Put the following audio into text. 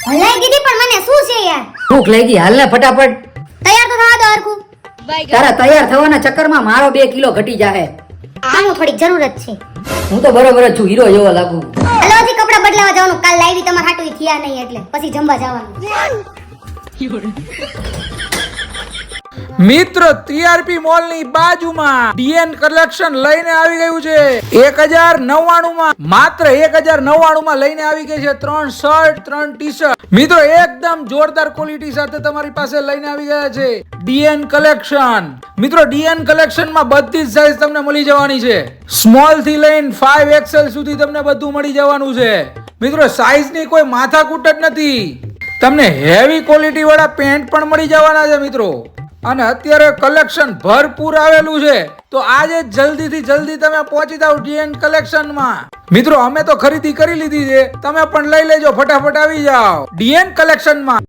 હલાઈ દીધી પણ મને શું છે યાર? ભૂખ લાગી, હાલ ને ફટાફટ. તૈયાર તો થવા દો હરખું. તારા તૈયાર થવાના ચક્કરમાં મારો 2 કિલો ઘટી જાહે. આનું થોડીક જરૂરત છે. હું તો બરોબર જ છું, હીરો જેવો લાગુ. હલો હજી કપડા બદલાવા જવાનું. કાલ લાવી તમાર હાટુય થયા નહીં એટલે પછી જમવા જવાનું. મિત્રો ટીઆરપી મોલ ની બાજુમાં ડીએન કલેક્શન લઈને આવી ગયું છે 1099 માં. માત્ર 1099 માં લઈને આવી ગઈ છે 3 શર્ટ 3 ટી-શર્ટ. મિત્રો એકદમ જોરદાર ક્વોલિટી સાથે તમારી પાસે લઈને આવી ગયા છે ડીએન કલેક્શન. મિત્રો ડીએન કલેક્શન માં બધી જ સાઈઝ તમને મળી જવાની છે. સ્મોલ થી લઈને 5XL સુધી તમને બધું મળી જવાનું છે. મિત્રો સાઈઝ ની કોઈ માથાકૂટ જ નથી. તમને હેવી ક્વોલિટી વાળા પેન્ટ પણ મળી જવાના છે મિત્રો. અને અત્યારે કલેક્શન ભરપૂર આવેલું છે, તો આજે જલ્દી થી જલ્દી તમે પહોંચી જાવ ડીએન કલેક્શન માં. મિત્રો અમે તો ખરીદી કરી લીધી છે, તમે પણ લઈ લેજો, ફટાફટ આવી જાઓ ડીએન કલેક્શન માં.